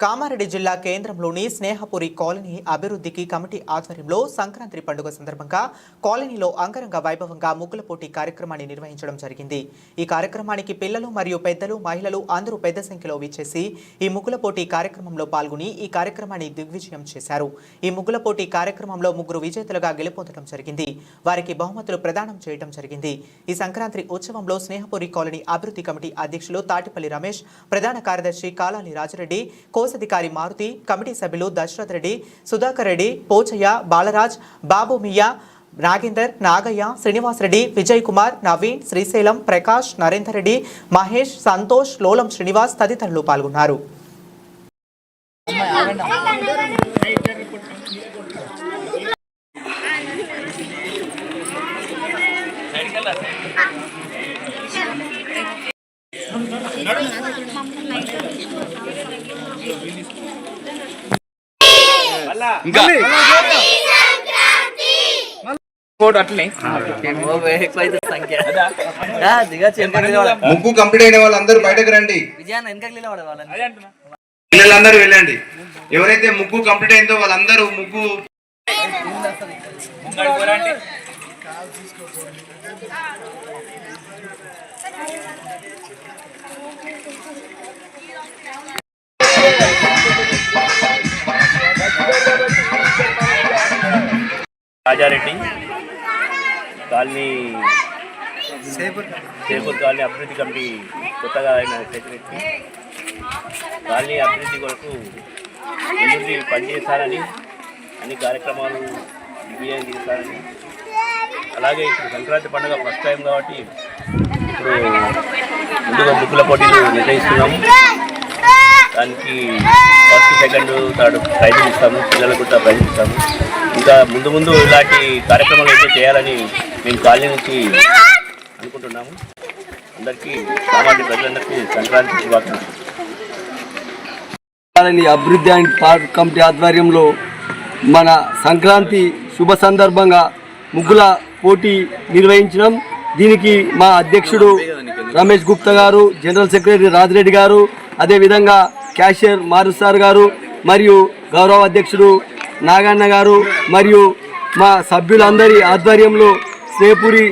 కామారెడ్డి జిల్లా కేంద్రంలోని స్నేహపురి కాలనీ అభివృద్ధికి కమిటీ ఆధ్వర్యంలో సంక్రాంతి పండుగ సందర్భంగా కాలనీలో అంగరంగ వైభవంగా ముగ్గుల పోటీ కార్యక్రమాన్ని నిర్వహించడం జరిగింది। ఈ కార్యక్రమానికి పిల్లలు మరియు పెద్దలు మహిళలు అందరూ పెద్ద సంఖ్యలో విచ్చేసి ఈ ముగ్గుల పోటీ కార్యక్రమంలో పాల్గొని ఈ కార్యక్రమాన్ని దిగ్విజయం చేశారు। ఈ ముగ్గుల పోటీ కార్యక్రమంలో ముగ్గురు విజేతలుగా గెలుపొందడం జరిగింది। వారికి బహుమతులు ప్రదానం చేయడం జరిగింది। ఈ సంక్రాంతి ఉత్సవంలో స్నేహపురి కాలనీ అభివృద్ధి కమిటీ అధ్యక్షులు తాటిపల్లి రమేష్, ప్రధాన కార్యదర్శి కాలాలి రాజరెడ్డి, కోశాధికారి మారుతి, కమిటీ సభ్యులు దశరథ్ రెడ్డి, సుధాకర్ రెడ్డి, పోచయ్య, బాలరాజ్, బాబు మియా, నాగేందర్, నాగయ్య, శ్రీనివాస్ రెడ్డి, విజయ్ కుమార్, నవీన్, శ్రీశైలం, ప్రకాష్, నరేందర్ రెడ్డి, మహేష్, సంతోష్, లోలం శ్రీనివాస్ తదితరులు పాల్గొన్నారు। ముగ్గు కంప్లీట్ అయిన వాళ్ళందరూ బయటకు రండి, పిల్లలందరూ వెళ్ళండి। ఎవరైతే ముగ్గు కంప్లీట్ అయిందో వాళ్ళందరూ ముగ్గు రాజారెడ్డి కాలనీ సేపూర్ కాలనీ అభివృద్ధి కమిటీ కొత్తగా అయిన సెక్రటరీ కాలనీ అభివృద్ధి కొరకు ముందు పనిచేస్తారని అన్ని కార్యక్రమాలు విజయం తీస్తారని, అలాగే ఇప్పుడు సంక్రాంతి పండుగ ఫస్ట్ టైం కాబట్టి ఇప్పుడు ముందుగా ముగ్గుల పోటీలు నిర్వహిస్తున్నాము। దానికి ఫస్ట్, సెకండ్, థర్డ్ ప్రైజులు ఇస్తాము, పిల్లలకు కూడా ప్రైజ్ ఇస్తాము। ఇంకా ముందు ముందు ఇలాంటి కార్యక్రమాలు అయితే చేయాలని మేము కాలనీ నుంచి అనుకుంటున్నాము। అందరికీ సామాన్య ప్రజలందరికీ సంక్రాంతి శుభాకాంక్షలు। అభివృద్ధి అండ్ పార్క్ కమిటీ ఆధ్వర్యంలో మన సంక్రాంతి శుభ సందర్భంగా ముగ్గుల పోటీ నిర్వహించడం, దీనికి మా అధ్యక్షుడు రమేష్ గుప్తా గారు, జనరల్ సెక్రటరీ రాజరెడ్డి గారు, అదేవిధంగా క్యాషియర్ మారుసార్ గారు మరియు గౌరవ అధ్యక్షుడు నాగన్న గారు మరియు మా సభ్యులందరి ఆధ్వర్యంలో స్నేహపురి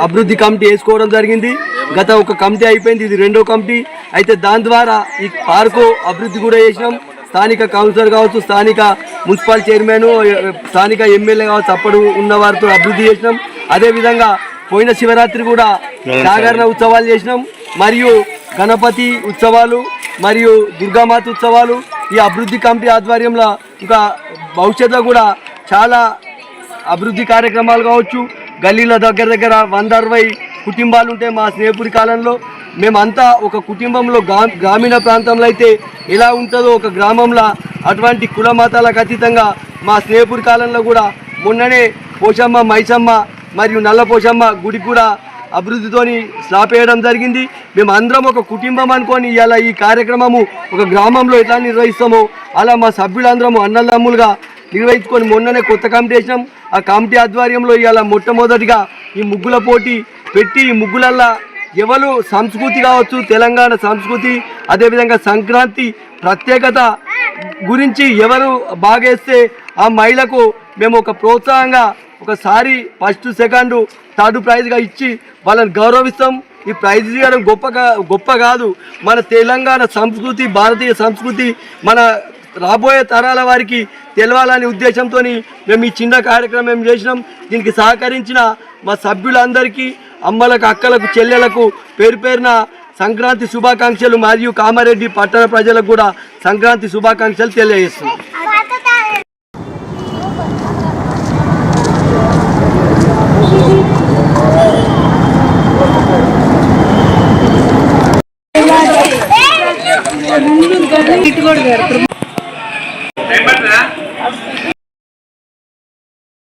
అభివృద్ధి కమిటీ వేసుకోవడం జరిగింది। గత ఒక కమిటీ అయిపోయింది, ఇది రెండో కమిటీ అయితే దాని ద్వారా ఈ పార్కు అభివృద్ధి కూడా చేసినాం। స్థానిక కౌన్సిలర్ కావచ్చు, స్థానిక మున్సిపల్ చైర్మన్, స్థానిక ఎమ్మెల్యే కావచ్చు, అప్పుడు ఉన్న వారితో అభివృద్ధి చేసినాం। అదేవిధంగా పోయిన శివరాత్రి కూడా జాగరణ ఉత్సవాలు చేసినాం మరియు గణపతి ఉత్సవాలు మరియు దుర్గామాత ఉత్సవాలు ఈ అభివృద్ధి కమిటీ ఆధ్వర్యంలో ఇంకా భవిష్యత్తులో కూడా చాలా అభివృద్ధి కార్యక్రమాలు కావచ్చు। గల్లీల దగ్గర 160 కుటుంబాలు ఉంటాయి మా స్నేహపురి కాలంలో। మేమంతా ఒక కుటుంబంలో గ్రామీణ ప్రాంతంలో అయితే ఎలా ఉంటుందో ఒక గ్రామంలో అటువంటి కుల మతాలకు అతీతంగా మా స్నేహపురి కాలంలో కూడా మొన్ననే పోషమ్మ, మైసమ్మ మరియు నల్ల పోషమ్మ గుడి కూడా అభివృద్ధితోని స్లాప్ వేయడం జరిగింది। మేము అందరం ఒక కుటుంబం అనుకొని ఇలా ఈ కార్యక్రమము ఒక గ్రామంలో ఎట్లా నిర్వహిస్తామో అలా మా సభ్యులందరము అన్నదమ్ములుగా నిర్వహించుకొని మొన్ననే కొత్త కమిటీ వేసినాం। ఆ కమిటీ ఆధ్వర్యంలో ఇలా మొట్టమొదటిగా ఈ ముగ్గుల పోటీ పెట్టి ఈ ముగ్గులల్లా ఎవరు సంస్కృతి కావచ్చు, తెలంగాణ సంస్కృతి, అదేవిధంగా సంక్రాంతి ప్రత్యేకత గురించి ఎవరు బాగేస్తే ఆ మహిళకు మేము ఒక ప్రోత్సాహంగా ఒకసారి ఫస్ట్, సెకండ్, థర్డ్ ప్రైజ్గా ఇచ్చి వాళ్ళని గౌరవిస్తాం। ఈ ప్రైజ్ ఇవ్వడం గొప్ప కాదు, మన తెలంగాణ సంస్కృతి, భారతీయ సంస్కృతి మన రాబోయే తరాల వారికి తెలవాలనే ఉద్దేశంతో మేము ఈ చిన్న కార్యక్రమం చేసినాం। దీనికి సహకరించిన మా సభ్యులందరికీ, అమ్మలకు, అక్కలకు, చెల్లెలకు పేరు పేరున సంక్రాంతి శుభాకాంక్షలు మరియు కామారెడ్డి పట్టణ ప్రజలకు కూడా సంక్రాంతి శుభాకాంక్షలు తెలియజేస్తున్నాం। ఇటు కూడా